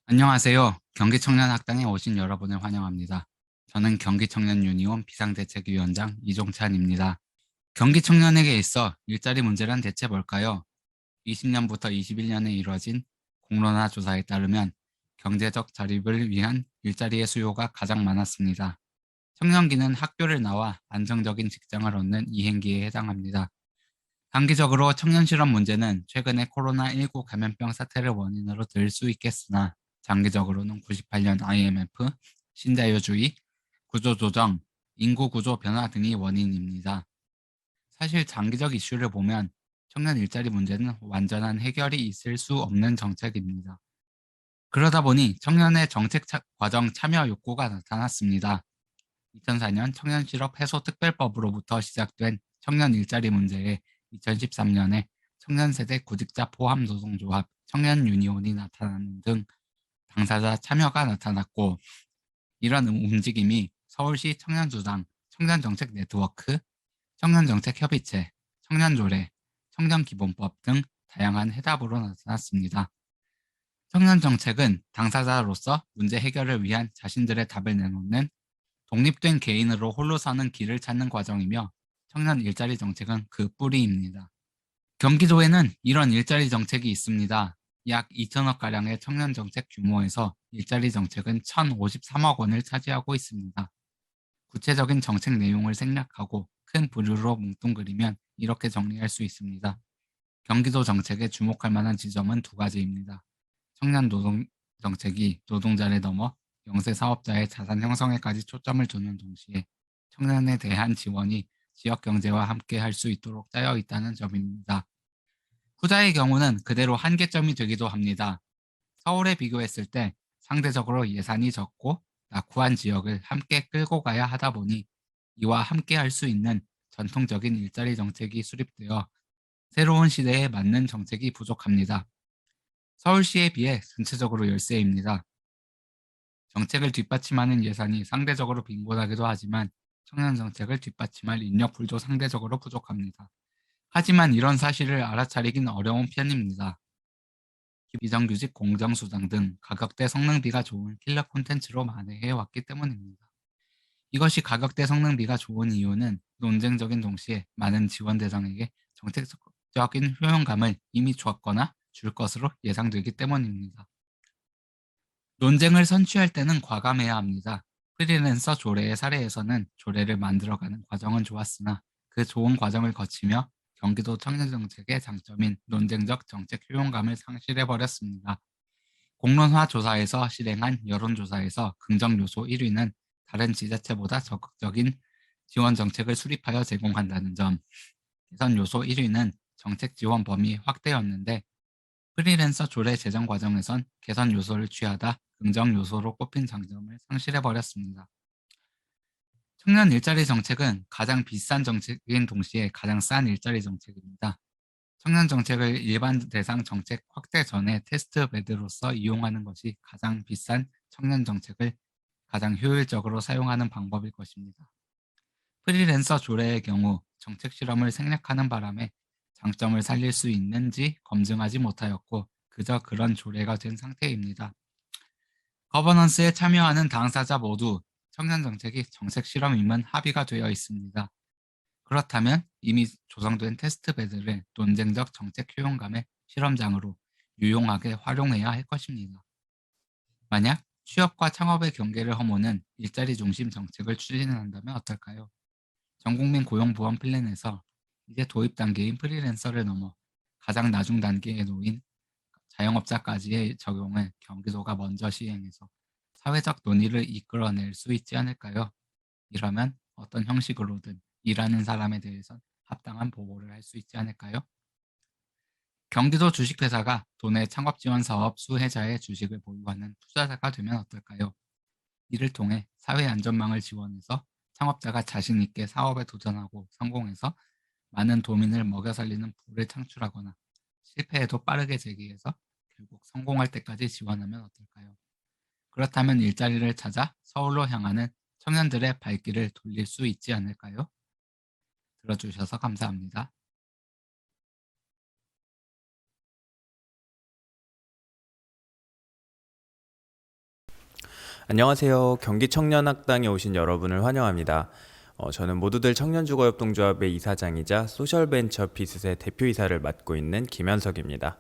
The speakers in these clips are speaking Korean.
안녕하세요. 경기청년학당에 오신 여러분을 환영합니다. 저는 경기청년유니온 비상대책위원장 이종찬입니다. 경기청년에게 있어 일자리 문제란 대체 뭘까요? 20년부터 21년에 이뤄진 공론화 조사에 따르면 경제적 자립을 위한 일자리의 수요가 가장 많았습니다. 청년기는 학교를 나와 안정적인 직장을 얻는 이행기에 해당합니다. 단기적으로 청년 실업 문제는 최근의 코로나19 감염병 사태를 원인으로 들 수 있겠으나 장기적으로는 98년 IMF, 신자유주의, 구조조정, 인구구조 변화 등이 원인입니다. 사실 장기적 이슈를 보면 청년 일자리 문제는 완전한 해결이 있을 수 없는 정책입니다. 그러다 보니 청년의 정책 과정 참여 욕구가 나타났습니다. 2004년 청년 실업 해소 특별법으로부터 시작된 청년 일자리 문제에 2013년에 청년세대 구직자 포함 노동조합, 청년 유니온이 나타나는 등 당사자 참여가 나타났고, 이런 움직임이 서울시 청년주당, 청년정책 네트워크, 청년정책협의체, 청년조례, 청년기본법 등 다양한 해답으로 나타났습니다. 청년정책은 당사자로서 문제 해결을 위한 자신들의 답을 내놓는 독립된 개인으로 홀로 서는 길을 찾는 과정이며 청년 일자리 정책은 그 뿌리입니다. 경기도에는 이런 일자리 정책이 있습니다. 약 2천억 가량의 청년 정책 규모에서 일자리 정책은 1,053억 원을 차지하고 있습니다. 구체적인 정책 내용을 생략하고 큰 부류로 뭉뚱그리면 이렇게 정리할 수 있습니다. 경기도 정책에 주목할 만한 지점은 두 가지입니다. 청년 노동 정책이 노동자를 넘어 영세 사업자의 자산 형성에까지 초점을 두는 동시에 청년에 대한 지원이 지역 경제와 함께 할 수 있도록 짜여 있다는 점입니다. 후자의 경우는 그대로 한계점이 되기도 합니다. 서울에 비교했을 때 상대적으로 예산이 적고 낙후한 지역을 함께 끌고 가야 하다 보니 이와 함께 할 수 있는 전통적인 일자리 정책이 수립되어 새로운 시대에 맞는 정책이 부족합니다. 서울시에 비해 전체적으로 열세입니다. 정책을 뒷받침하는 예산이 상대적으로 빈곤하기도 하지만 청년 정책을 뒷받침할 인력풀도 상대적으로 부족합니다. 하지만 이런 사실을 알아차리긴 어려운 편입니다. 비정규직 공정수당 등 가격대 성능비가 좋은 킬러 콘텐츠로 만회해 왔기 때문입니다. 이것이 가격대 성능비가 좋은 이유는 논쟁적인 동시에 많은 지원 대상에게 정책적인 효용감을 이미 주었거나 줄 것으로 예상되기 때문입니다. 논쟁을 선취할 때는 과감해야 합니다. 프리랜서 조례의 사례에서는 조례를 만들어가는 과정은 좋았으나 그 좋은 과정을 거치며 경기도 청년정책의 장점인 논쟁적 정책 효용감을 상실해버렸습니다. 공론화 조사에서 실행한 여론조사에서 긍정 요소 1위는 다른 지자체보다 적극적인 지원 정책을 수립하여 제공한다는 점, 개선 요소 1위는 정책 지원 범위 확대였는데 프리랜서 조례 제정 과정에선 개선 요소를 취하다 긍정 요소로 꼽힌 장점을 상실해버렸습니다. 청년 일자리 정책은 가장 비싼 정책인 동시에 가장 싼 일자리 정책입니다. 청년 정책을 일반 대상 정책 확대 전에 테스트 베드로서 이용하는 것이 가장 비싼 청년 정책을 가장 효율적으로 사용하는 방법일 것입니다. 프리랜서 조례의 경우 정책 실험을 생략하는 바람에 장점을 살릴 수 있는지 검증하지 못하였고 그저 그런 조례가 된 상태입니다. 거버넌스에 참여하는 당사자 모두 청년 정책이 정책 실험임은 합의가 되어 있습니다. 그렇다면 이미 조성된 테스트베드를 논쟁적 정책 효용감의 실험장으로 유용하게 활용해야 할 것입니다. 만약 취업과 창업의 경계를 허무는 일자리 중심 정책을 추진한다면 어떨까요? 전국민 고용보험 플랜에서 이제 도입 단계인 프리랜서를 넘어 가장 나중 단계에 놓인 자영업자까지의 적용을 경기도가 먼저 시행해서 사회적 논의를 이끌어낼 수 있지 않을까요? 이러면 어떤 형식으로든 일하는 사람에 대해선 합당한 보호를 할 수 있지 않을까요? 경기도 주식회사가 도내 창업지원사업 수혜자의 주식을 보유하는 투자자가 되면 어떨까요? 이를 통해 사회 안전망을 지원해서 창업자가 자신 있게 사업에 도전하고 성공해서 많은 도민을 먹여 살리는 부를 창출하거나 실패해도 빠르게 재기해서 결국 성공할 때까지 지원하면 어떨까요? 그렇다면 일자리를 찾아 서울로 향하는 청년들의 발길을 돌릴 수 있지 않을까요? 들어주셔서 감사합니다. 안녕하세요. 경기청년학당에 오신 여러분을 환영합니다. 저는 모두들 청년주거협동조합의 이사장이자 소셜벤처피스의 대표이사를 맡고 있는 김현석입니다.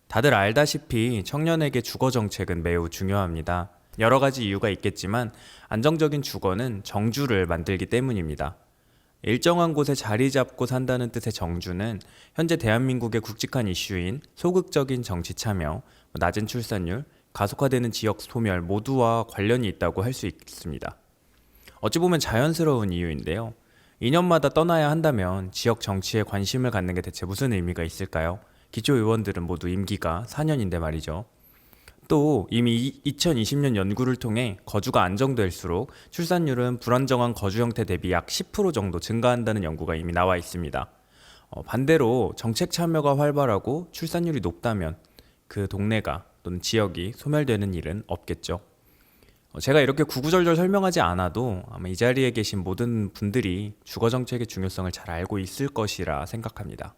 다들 알다시피 청년에게 주거정책은 매우 중요합니다. 여러 가지 이유가 있겠지만 안정적인 주거는 정주를 만들기 때문입니다. 일정한 곳에 자리 잡고 산다는 뜻의 정주는 현재 대한민국의 굵직한 이슈인 소극적인 정치 참여, 낮은 출산율, 가속화되는 지역 소멸 모두와 관련이 있다고 할 수 있습니다. 어찌 보면 자연스러운 이유인데요. 2년마다 떠나야 한다면 지역 정치에 관심을 갖는 게 대체 무슨 의미가 있을까요? 기초의원들은 모두 임기가 4년인데 말이죠. 또 이미 2020년 연구를 통해 거주가 안정될수록 출산율은 불안정한 거주 형태 대비 약 10% 정도 증가한다는 연구가 이미 나와 있습니다. 반대로 정책 참여가 활발하고 출산율이 높다면 그 동네가 또는 지역이 소멸되는 일은 없겠죠. 제가 이렇게 구구절절 설명하지 않아도 아마 이 자리에 계신 모든 분들이 주거정책의 중요성을 잘 알고 있을 것이라 생각합니다.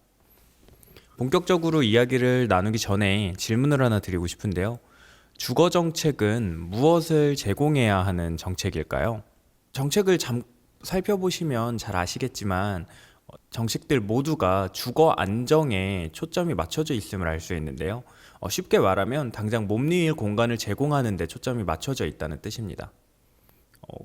본격적으로 이야기를 나누기 전에 질문을 하나 드리고 싶은데요. 주거정책은 무엇을 제공해야 하는 정책일까요? 정책을 살펴보시면 잘 아시겠지만 정책들 모두가 주거 안정에 초점이 맞춰져 있음을 알 수 있는데요. 쉽게 말하면 당장 몸리일 공간을 제공하는 데 초점이 맞춰져 있다는 뜻입니다.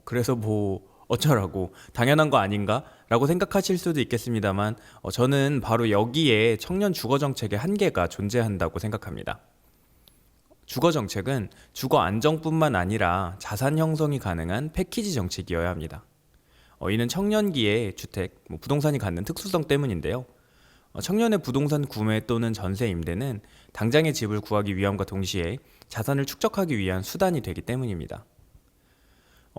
그래서 뭐 어쩌라고 당연한 거 아닌가? 라고 생각하실 수도 있겠습니다만 저는 바로 여기에 청년 주거 정책의 한계가 존재한다고 생각합니다. 주거 정책은 주거 안정뿐만 아니라 자산 형성이 가능한 패키지 정책이어야 합니다. 이는 청년기의 주택, 부동산이 갖는 특수성 때문인데요. 청년의 부동산 구매 또는 전세 임대는 당장의 집을 구하기 위함과 동시에 자산을 축적하기 위한 수단이 되기 때문입니다.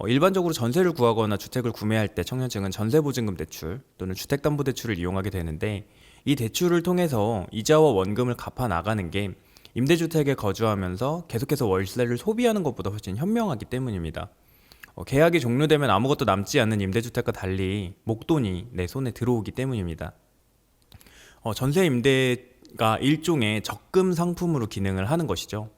일반적으로 전세를 구하거나 주택을 구매할 때 청년층은 전세보증금 대출 또는 주택담보대출을 이용하게 되는데 이 대출을 통해서 이자와 원금을 갚아 나가는 게 임대주택에 거주하면서 계속해서 월세를 소비하는 것보다 훨씬 현명하기 때문입니다. 계약이 종료되면 아무것도 남지 않는 임대주택과 달리 목돈이 내 손에 들어오기 때문입니다. 전세 임대가 일종의 적금 상품으로 기능을 하는 것이죠.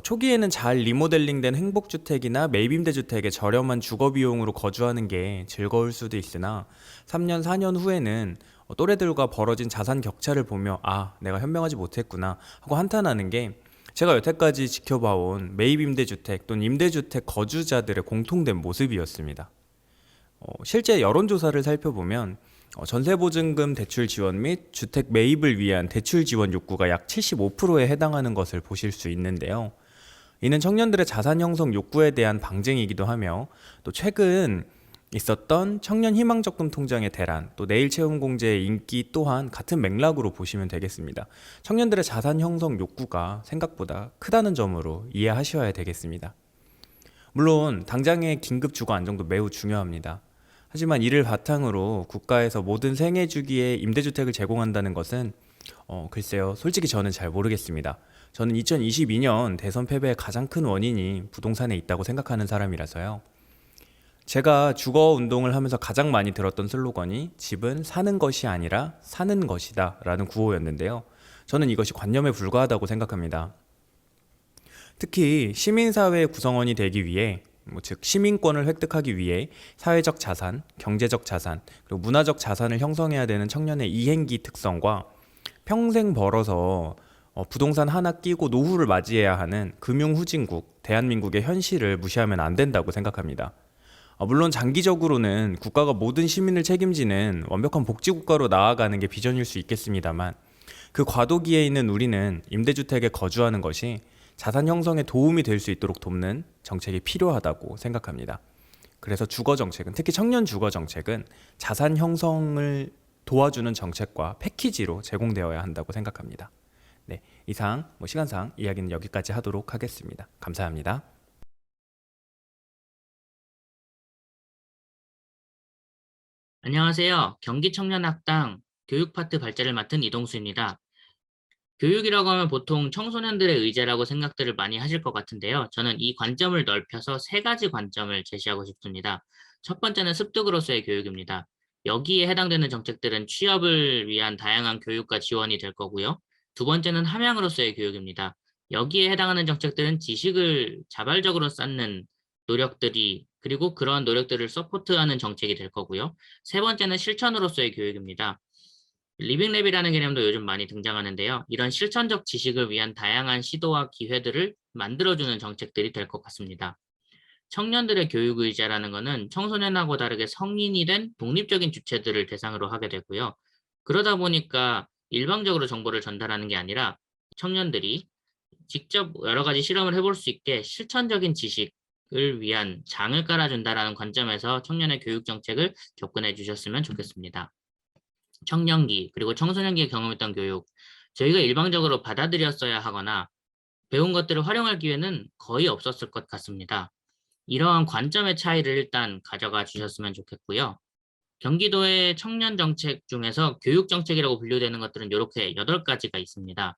초기에는 잘 리모델링된 행복주택이나 매입임대주택의 저렴한 주거비용으로 거주하는 게 즐거울 수도 있으나 3년, 4년 후에는 또래들과 벌어진 자산 격차를 보며 내가 현명하지 못했구나 하고 한탄하는 게 제가 여태까지 지켜봐온 매입임대주택 또는 임대주택 거주자들의 공통된 모습이었습니다. 실제 여론조사를 살펴보면 전세보증금 대출 지원 및 주택 매입을 위한 대출 지원 욕구가 약 75%에 해당하는 것을 보실 수 있는데요. 이는 청년들의 자산 형성 욕구에 대한 방증이기도 하며 또 최근 있었던 청년 희망적금 통장의 대란, 또 내일채움공제의 인기 또한 같은 맥락으로 보시면 되겠습니다. 청년들의 자산 형성 욕구가 생각보다 크다는 점으로 이해하셔야 되겠습니다. 물론 당장의 긴급 주거 안정도 매우 중요합니다. 하지만 이를 바탕으로 국가에서 모든 생애 주기에 임대주택을 제공한다는 것은 글쎄요, 솔직히 저는 잘 모르겠습니다. 저는 2022년 대선 패배의 가장 큰 원인이 부동산에 있다고 생각하는 사람이라서요. 제가 주거 운동을 하면서 가장 많이 들었던 슬로건이 집은 사는 것이 아니라 사는 것이다 라는 구호였는데요. 저는 이것이 관념에 불과하다고 생각합니다. 특히 시민사회 구성원이 되기 위해 즉 시민권을 획득하기 위해 사회적 자산, 경제적 자산, 그리고 문화적 자산을 형성해야 되는 청년의 이행기 특성과 평생 벌어서 부동산 하나 끼고 노후를 맞이해야 하는 금융후진국, 대한민국의 현실을 무시하면 안 된다고 생각합니다. 물론 장기적으로는 국가가 모든 시민을 책임지는 완벽한 복지국가로 나아가는 게 비전일 수 있겠습니다만 그 과도기에 있는 우리는 임대주택에 거주하는 것이 자산 형성에 도움이 될 수 있도록 돕는 정책이 필요하다고 생각합니다. 그래서 주거정책은, 특히 청년 주거정책은 자산 형성을 도와주는 정책과 패키지로 제공되어야 한다고 생각합니다. 네, 이상 시간상 이야기는 여기까지 하도록 하겠습니다. 감사합니다. 안녕하세요. 경기청년학당 교육파트 발제를 맡은 이동수입니다. 교육이라고 하면 보통 청소년들의 의제라고 생각들을 많이 하실 것 같은데요. 저는 이 관점을 넓혀서 세 가지 관점을 제시하고 싶습니다. 첫 번째는 습득으로서의 교육입니다. 여기에 해당되는 정책들은 취업을 위한 다양한 교육과 지원이 될 거고요. 두 번째는 함양으로서의 교육입니다. 여기에 해당하는 정책들은 지식을 자발적으로 쌓는 노력들이 그리고 그런 노력들을 서포트하는 정책이 될 거고요. 세 번째는 실천으로서의 교육입니다. 리빙랩이라는 개념도 요즘 많이 등장하는데요. 이런 실천적 지식을 위한 다양한 시도와 기회들을 만들어주는 정책들이 될 것 같습니다. 청년들의 교육의제라는 것은 청소년하고 다르게 성인이 된 독립적인 주체들을 대상으로 하게 되고요. 그러다 보니까 일방적으로 정보를 전달하는 게 아니라 청년들이 직접 여러 가지 실험을 해볼 수 있게 실천적인 지식을 위한 장을 깔아준다라는 관점에서 청년의 교육 정책을 접근해 주셨으면 좋겠습니다. 청년기 그리고 청소년기에 경험했던 교육, 저희가 일방적으로 받아들였어야 하거나 배운 것들을 활용할 기회는 거의 없었을 것 같습니다. 이러한 관점의 차이를 일단 가져가 주셨으면 좋겠고요. 경기도의 청년 정책 중에서 교육 정책이라고 분류되는 것들은 이렇게 8가지가 있습니다.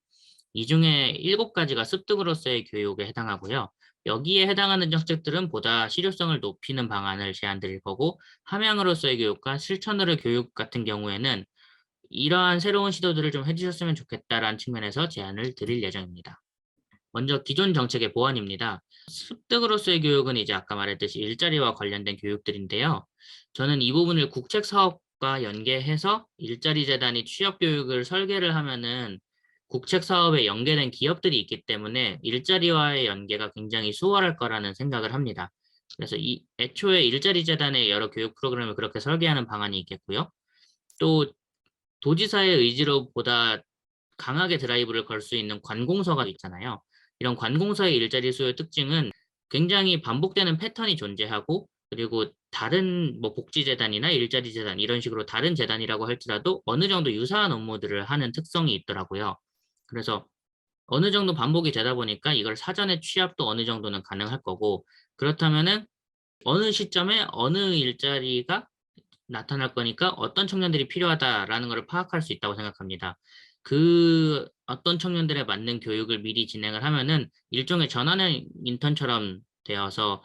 이 중에 7가지가 습득으로서의 교육에 해당하고요. 여기에 해당하는 정책들은 보다 실효성을 높이는 방안을 제안드릴 거고, 함양으로서의 교육과 실천으로의 교육 같은 경우에는 이러한 새로운 시도들을 좀 해주셨으면 좋겠다라는 측면에서 제안을 드릴 예정입니다. 먼저 기존 정책의 보완입니다. 습득으로서의 교육은 이제 아까 말했듯이 일자리와 관련된 교육들인데요. 저는 이 부분을 국책 사업과 연계해서 일자리 재단이 취업 교육을 설계를 하면은 국책 사업에 연계된 기업들이 있기 때문에 일자리와의 연계가 굉장히 수월할 거라는 생각을 합니다. 그래서 애초에 일자리 재단의 여러 교육 프로그램을 그렇게 설계하는 방안이 있겠고요. 또 도지사의 의지로 보다 강하게 드라이브를 걸 수 있는 관공서가 있잖아요. 이런 관공서의 일자리 수요 특징은 굉장히 반복되는 패턴이 존재하고 그리고 다른 뭐 복지재단이나 일자리 재단 이런 식으로 다른 재단이라고 할지라도 어느 정도 유사한 업무들을 하는 특성이 있더라고요. 그래서 어느 정도 반복이 되다 보니까 이걸 사전에 취합도 어느 정도는 가능할 거고 그렇다면은 어느 시점에 어느 일자리가 나타날 거니까 어떤 청년들이 필요하다라는 것을 파악할 수 있다고 생각합니다. 그 어떤 청년들에 맞는 교육을 미리 진행을 하면은 일종의 전환형 인턴처럼 되어서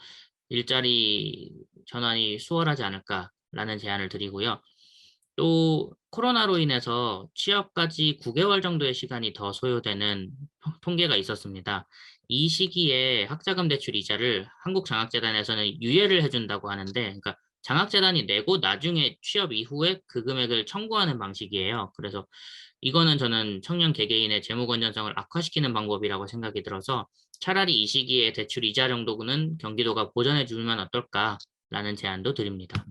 일자리 전환이 수월하지 않을까라는 제안을 드리고요. 또 코로나로 인해서 취업까지 9개월 정도의 시간이 더 소요되는 통계가 있었습니다. 이 시기에 학자금 대출 이자를 한국장학재단에서는 유예를 해준다고 하는데, 그러니까 장학재단이 내고 나중에 취업 이후에 그 금액을 청구하는 방식이에요. 그래서 이거는 저는 청년 개개인의 재무 건전성을 악화시키는 방법이라고 생각이 들어서 차라리 이 시기에 대출 이자 정도는 경기도가 보전해 주면 어떨까라는 제안도 드립니다.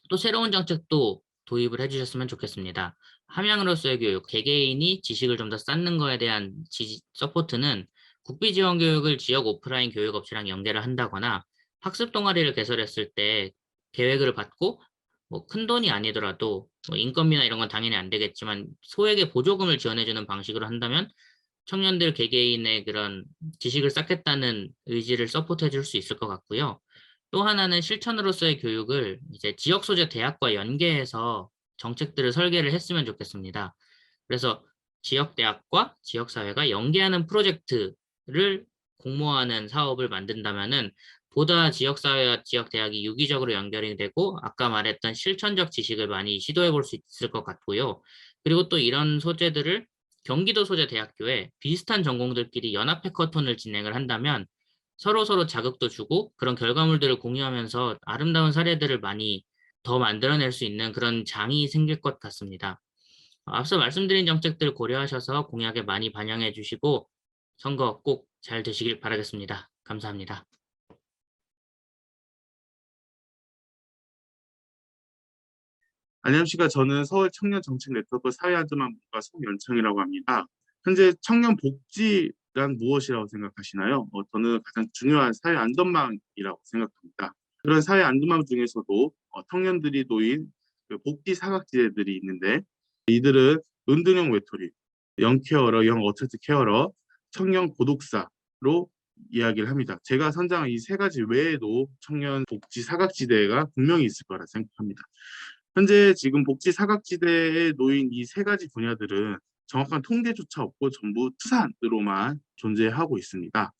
또 새로운 정책도 도입을 해주셨으면 좋겠습니다. 함양으로서의 교육, 개개인이 지식을 좀 더 쌓는 거에 대한 서포트는 국비 지원 교육을 지역 오프라인 교육업체랑 연계를 한다거나 학습 동아리를 개설했을 때 계획을 받고 뭐 큰 돈이 아니더라도 뭐 인건비나 이런 건 당연히 안 되겠지만 소액의 보조금을 지원해주는 방식으로 한다면 청년들 개개인의 그런 지식을 쌓겠다는 의지를 서포트해 줄 수 있을 것 같고요. 또 하나는 실천으로서의 교육을 이제 지역 소재 대학과 연계해서 정책들을 설계를 했으면 좋겠습니다. 그래서 지역 대학과 지역 사회가 연계하는 프로젝트를 공모하는 사업을 만든다면은 보다 지역 사회와 지역 대학이 유기적으로 연결이 되고 아까 말했던 실천적 지식을 많이 시도해 볼 수 있을 것 같고요. 그리고 또 이런 소재들을 경기도 소재 대학교에 비슷한 전공들끼리 연합 해커톤을 진행을 한다면 서로 자극도 주고 그런 결과물들을 공유하면서 아름다운 사례들을 많이 더 만들어낼 수 있는 그런 장이 생길 것 같습니다. 앞서 말씀드린 정책들 고려하셔서 공약에 많이 반영해 주시고 선거 꼭 잘 되시길 바라겠습니다. 감사합니다. 안녕하십니까. 저는 서울 청년 정책 네트워크 사회안전망국가 송연청이라고 합니다. 현재 청년 복지란 무엇이라고 생각하시나요? 저는 가장 중요한 사회 안전망이라고 생각합니다. 그런 사회 안전망 중에서도 청년들이 놓인 그 복지 사각지대들이 있는데 이들은 은둔형 외톨이, 영케어러, 영 어처트 케어러, 청년 고독사로 이야기를 합니다. 제가 선정한 이 3가지 외에도 청년 복지 사각지대가 분명히 있을 거라 생각합니다. 현재 지금 복지 사각지대에 놓인 이 3가지 분야들은 정확한 통계조차 없고 전부 추산으로만 존재하고 있습니다.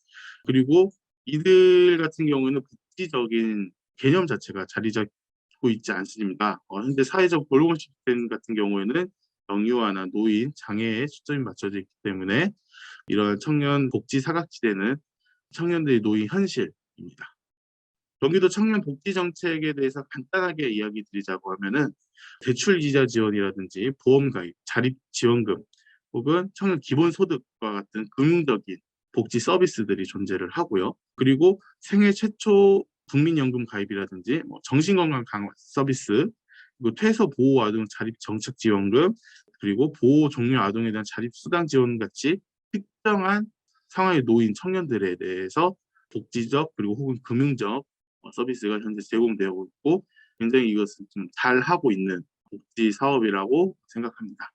그리고 이들 같은 경우는 복지적인 개념 자체가 자리 잡고 있지 않습니다. 현재 사회적 골목 시스템 같은 경우에는 영유아나 노인, 장애에 초점이 맞춰져 있기 때문에 이런 청년 복지 사각지대는 청년들이 놓인 현실입니다. 경기도 청년 복지 정책에 대해서 간단하게 이야기 드리자고 하면은 대출 이자 지원이라든지 보험 가입, 자립 지원금 혹은 청년 기본 소득과 같은 금융적인 복지 서비스들이 존재를 하고요. 그리고 생애 최초 국민연금 가입이라든지 정신건강 강화 서비스, 그리고 퇴소 보호 아동 자립 정책 지원금, 그리고 보호 종료 아동에 대한 자립 수당 지원 같이 특정한 상황에 놓인 청년들에 대해서 복지적 그리고 혹은 금융적 서비스가 현재 제공되고 있고 굉장히 이것을 좀 잘하고 있는 복지 사업이라고 생각합니다.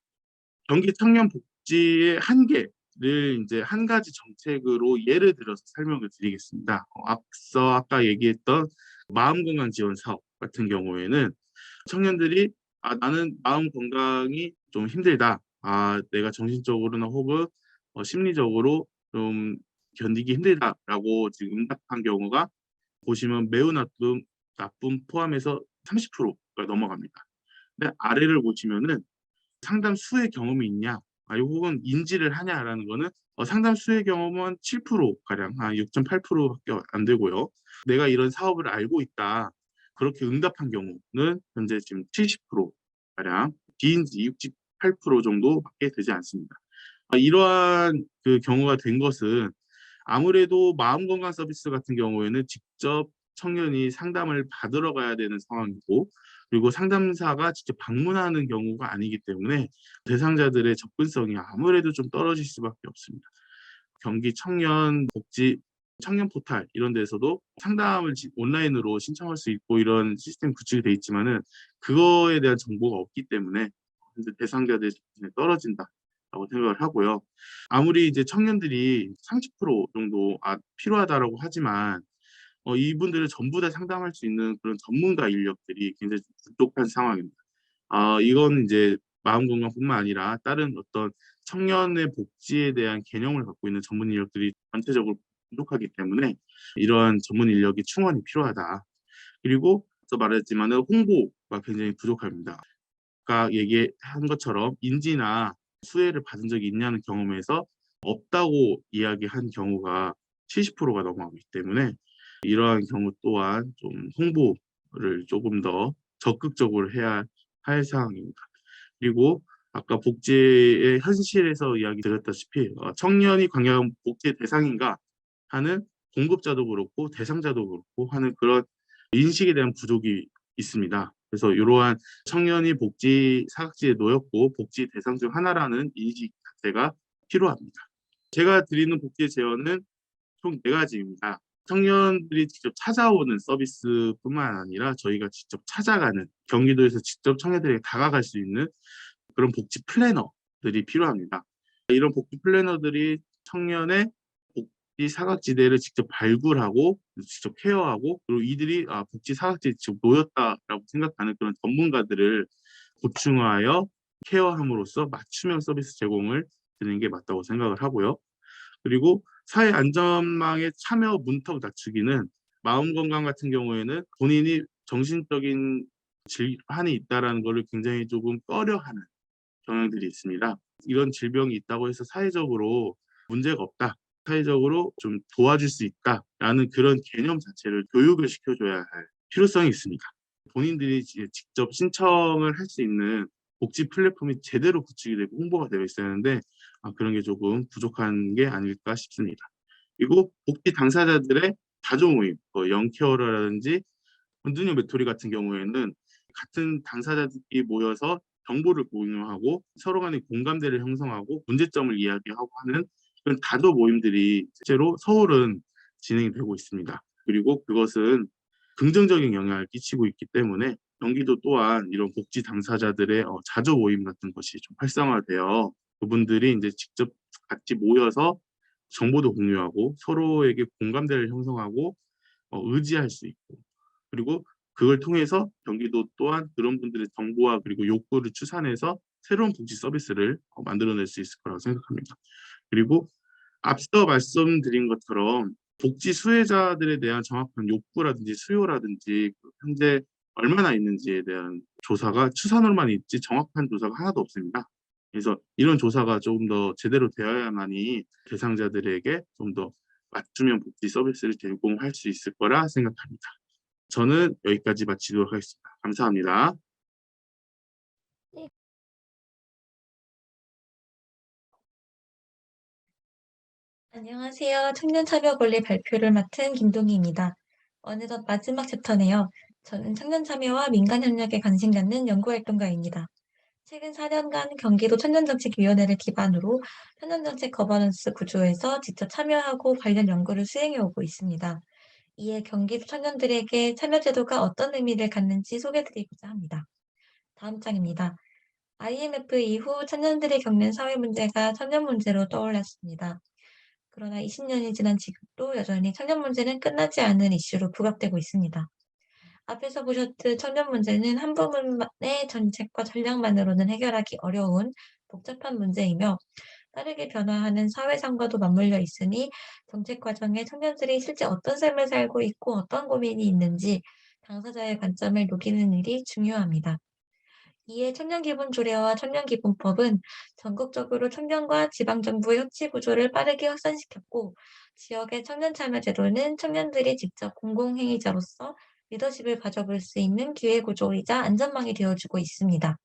경기 청년 복지의 한계를 이제 한 가지 정책으로 예를 들어서 설명을 드리겠습니다. 앞서 아까 얘기했던 마음건강 지원 사업 같은 경우에는 청년들이 나는 마음 건강이 좀 힘들다. 내가 정신적으로나 혹은 심리적으로 좀 견디기 힘들다라고 지금 응답한 경우가 보시면 매우 나쁨 포함해서 30%가 넘어갑니다. 근데 아래를 보시면은 상담수의 경험이 있냐, 혹은 인지를 하냐라는 거는 상담수의 경험은 7%가량, 한 6.8%밖에 안 되고요. 내가 이런 사업을 알고 있다. 그렇게 응답한 경우는 현재 지금 70%가량, 비인지 68% 정도밖에 되지 않습니다. 이러한 그 경우가 된 것은 아무래도 마음건강 서비스 같은 경우에는 직접 청년이 상담을 받으러 가야 되는 상황이고, 그리고 상담사가 직접 방문하는 경우가 아니기 때문에 대상자들의 접근성이 아무래도 좀 떨어질 수밖에 없습니다. 경기 청년 복지 청년 포탈 이런 데서도 상담을 온라인으로 신청할 수 있고 이런 시스템 구축이 돼 있지만은 그거에 대한 정보가 없기 때문에 현재 대상자들의 접근이 떨어진다라고 생각을 하고요. 아무리 이제 청년들이 30% 정도 필요하다라고 하지만 이분들을 전부 다 상담할 수 있는 그런 전문가 인력들이 굉장히 부족한 상황입니다. 이건 이제 마음 건강뿐만 아니라 다른 어떤 청년의 복지에 대한 개념을 갖고 있는 전문 인력들이 전체적으로 부족하기 때문에 이러한 전문 인력이 충원이 필요하다. 그리고 앞서 말했지만은 홍보가 굉장히 부족합니다. 아까 얘기한 것처럼 인지나 수혜를 받은 적이 있냐는 경험에서 없다고 이야기한 경우가 70%가 넘어가기 때문에 이러한 경우 또한 좀 홍보를 조금 더 적극적으로 해야 할 사항입니다. 그리고 아까 복지의 현실에서 이야기 드렸다시피 청년이 관여한 복지의 대상인가 하는 공급자도 그렇고 대상자도 그렇고 하는 그런 인식에 대한 부족이 있습니다. 그래서 이러한 청년이 복지 사각지대에 놓였고 복지 대상 중 하나라는 인식 자체가 필요합니다. 제가 드리는 복지 제언은 총 4가지입니다. 청년들이 직접 찾아오는 서비스뿐만 아니라 저희가 직접 찾아가는 경기도에서 직접 청년들에게 다가갈 수 있는 그런 복지 플래너들이 필요합니다. 이런 복지 플래너들이 청년의 복지 사각지대를 직접 발굴하고 직접 케어하고 그리고 이들이 복지 사각지대에 직접 놓였다라고 생각하는 그런 전문가들을 보충하여 케어함으로써 맞춤형 서비스 제공을 드리는 게 맞다고 생각을 하고요. 그리고 사회 안전망의 참여 문턱 낮추기는 마음 건강 같은 경우에는 본인이 정신적인 질환이 있다라는 것을 굉장히 조금 꺼려하는 경향들이 있습니다. 이런 질병이 있다고 해서 사회적으로 문제가 없다, 사회적으로 좀 도와줄 수 있다라는 그런 개념 자체를 교육을 시켜줘야 할 필요성이 있습니다. 본인들이 직접 신청을 할 수 있는 복지 플랫폼이 제대로 구축이 되고 홍보가 되어 있어야 하는데 그런 게 조금 부족한 게 아닐까 싶습니다. 그리고 복지 당사자들의 자조 모임, 영케어라든지 hundunyeo 메토리 같은 경우에는 같은 당사자들이 모여서 정보를 공유하고 서로 간의 공감대를 형성하고 문제점을 이야기하고 하는 그런 다도 모임들이 실제로 서울은 진행이 되고 있습니다. 그리고 그것은 긍정적인 영향을 끼치고 있기 때문에 경기도 또한 이런 복지 당사자들의 자조 모임 같은 것이 좀 활성화되어 그분들이 이제 직접 같이 모여서 정보도 공유하고 서로에게 공감대를 형성하고 의지할 수 있고 그리고 그걸 통해서 경기도 또한 그런 분들의 정보와 그리고 욕구를 추산해서 새로운 복지 서비스를 만들어낼 수 있을 거라고 생각합니다. 그리고 앞서 말씀드린 것처럼 복지 수혜자들에 대한 정확한 욕구라든지 수요라든지 현재 얼마나 있는지에 대한 조사가 추산으로만 있지 정확한 조사가 하나도 없습니다. 그래서 이런 조사가 조금 더 제대로 되어야만이 대상자들에게 좀 더 맞춤형 복지 서비스를 제공할 수 있을 거라 생각합니다. 저는 여기까지 마치도록 하겠습니다. 감사합니다. 안녕하세요. 청년 참여 권리 발표를 맡은 김동희입니다. 어느덧 마지막 챕터네요. 저는 청년 참여와 민간 협력에 관심 갖는 연구활동가입니다. 최근 4년간 경기도 청년정책위원회를 기반으로 청년정책 거버넌스 구조에서 직접 참여하고 관련 연구를 수행해 오고 있습니다. 이에 경기도 청년들에게 참여제도가 어떤 의미를 갖는지 소개드리고자 합니다. 다음 장입니다. IMF 이후 청년들이 겪는 사회 문제가 청년 문제로 떠올랐습니다. 그러나 20년이 지난 지금도 여전히 청년 문제는 끝나지 않은 이슈로 부각되고 있습니다. 앞에서 보셨듯 청년 문제는 한 부문의 정책과 전략만으로는 해결하기 어려운 복잡한 문제이며 빠르게 변화하는 사회상과도 맞물려 있으니 정책 과정에 청년들이 실제 어떤 삶을 살고 있고 어떤 고민이 있는지 당사자의 관점을 녹이는 일이 중요합니다. 이에 청년기본조례와 청년기본법은 전국적으로 청년과 지방정부의 협치 구조를 빠르게 확산시켰고, 지역의 청년참여제도는 청년들이 직접 공공행위자로서 리더십을 가져볼 수 있는 기회구조이자 안전망이 되어주고 있습니다.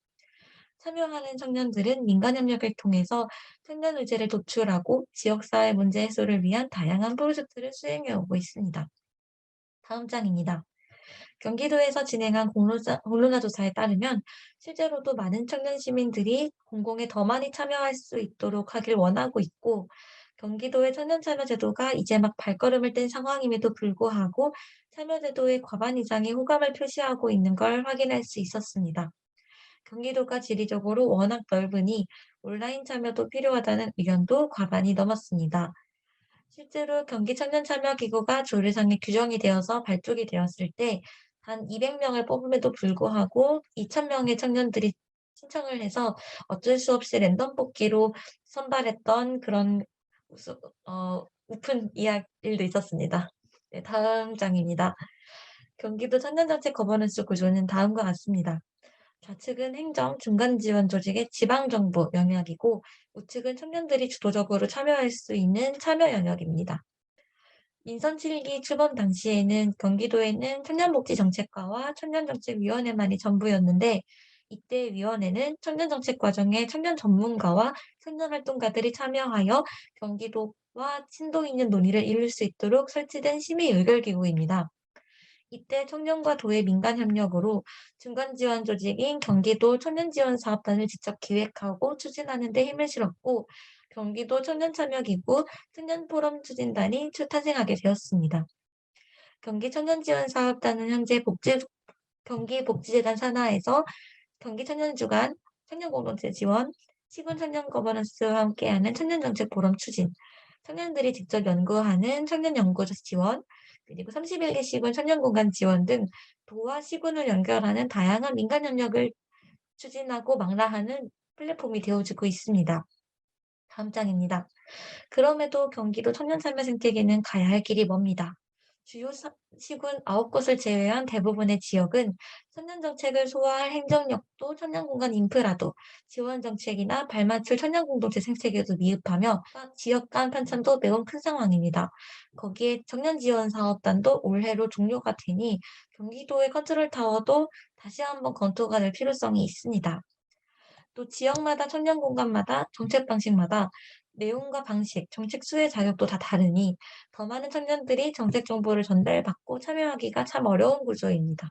참여하는 청년들은 민간협력을 통해서 청년 의제를 도출하고 지역사회 문제 해소를 위한 다양한 프로젝트를 수행해오고 있습니다. 다음 장입니다. 경기도에서 진행한 공론화 조사에 따르면 실제로도 많은 청년 시민들이 공공에 더 많이 참여할 수 있도록 하길 원하고 있고, 경기도의 청년 참여 제도가 이제 막 발걸음을 뗀 상황임에도 불구하고 참여 제도의 과반 이상이 호감을 표시하고 있는 걸 확인할 수 있었습니다. 경기도가 지리적으로 워낙 넓으니 온라인 참여도 필요하다는 의견도 과반이 넘었습니다. 실제로 경기청년참여기구가 조례상에 규정이 되어서 발족이 되었을 때 단 200명을 뽑음에도 불구하고 2,000명의 청년들이 신청을 해서 어쩔 수 없이 랜덤 뽑기로 선발했던 그런 우픈 일도 있었습니다. 네, 다음 장입니다. 경기도 청년정책 거버넌스 구조는 다음과 같습니다. 좌측은 행정, 중간 지원 조직의 지방정부 영역이고, 우측은 청년들이 주도적으로 참여할 수 있는 참여 영역입니다. 민선 7기 출범 당시에는 경기도에는 청년복지정책과와 청년정책위원회만이 전부였는데, 이때 위원회는 청년정책 과정에 청년 전문가와 청년활동가들이 참여하여 경기도와 심도 있는 논의를 이룰 수 있도록 설치된 심의의결기구입니다. 이때 청년과 도의 민간 협력으로 중간 지원 조직인 경기도 청년지원사업단을 직접 기획하고 추진하는 데 힘을 실었고, 경기도 청년참여기구 청년포럼 추진단이 탄생하게 되었습니다. 경기청년지원사업단은 현재 경기복지재단 산하에서 경기청년주간, 청년공동체 지원, 시군청년 거버넌스와 함께하는 청년정책 포럼 추진, 청년들이 직접 연구하는 청년연구소 지원, 그리고 31개 시군 청년공간 지원 등 도와 시군을 연결하는 다양한 민간 협력을 추진하고 망라하는 플랫폼이 되어주고 있습니다. 다음 장입니다. 그럼에도 경기도 청년참여 생태계는 가야 할 길이 멉니다. 주요 시군 9곳을 제외한 대부분의 지역은 청년정책을 소화할 행정력도 청년공간 인프라도 지원정책이나 발맞출 청년공동체 생태계도 미흡하며 지역 간 편차도 매우 큰 상황입니다. 거기에 청년지원사업단도 올해로 종료가 되니 경기도의 컨트롤타워도 다시 한번 검토가 될 필요성이 있습니다. 또 지역마다 청년 공간마다 정책 방식마다 내용과 방식, 정책 수혜 자격도 다 다르니 더 많은 청년들이 정책 정보를 전달받고 참여하기가 참 어려운 구조입니다.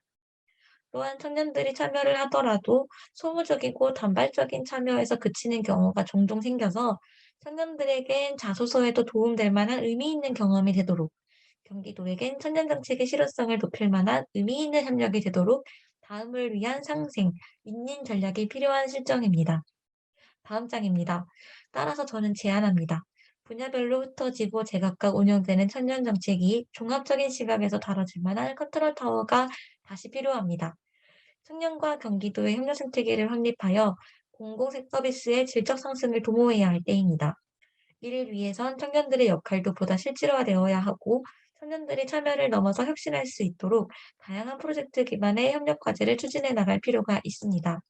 또한 청년들이 참여를 하더라도 소모적이고 단발적인 참여에서 그치는 경우가 종종 생겨서 청년들에겐 자소서에도 도움될 만한 의미 있는 경험이 되도록, 경기도에겐 청년정책의 실효성을 높일 만한 의미 있는 협력이 되도록 다음을 위한 상생, 윈윈 전략이 필요한 실정입니다. 다음 장입니다. 따라서 저는 제안합니다. 분야별로 흩어지고 제각각 운영되는 청년정책이 종합적인 시각에서 다뤄질 만한 컨트롤 타워가 다시 필요합니다. 청년과 경기도의 협력 생태계를 확립하여 공공 서비스의 질적 상승을 도모해야 할 때입니다. 이를 위해선 청년들의 역할도 보다 실질화되어야 하고 청년들이 참여를 넘어서 혁신할 수 있도록 다양한 프로젝트 기반의 협력 과제를 추진해 나갈 필요가 있습니다.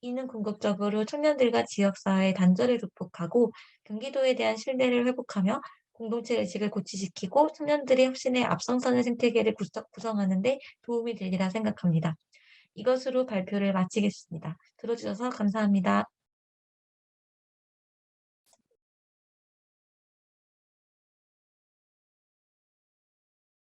이는 궁극적으로 청년들과 지역사회의 단절을 극복하고 경기도에 대한 신뢰를 회복하며 공동체 의식을 고취시키고 청년들의 혁신에 앞장서는 생태계를 구성하는 데 도움이 되리라 생각합니다. 이것으로 발표를 마치겠습니다. 들어주셔서 감사합니다.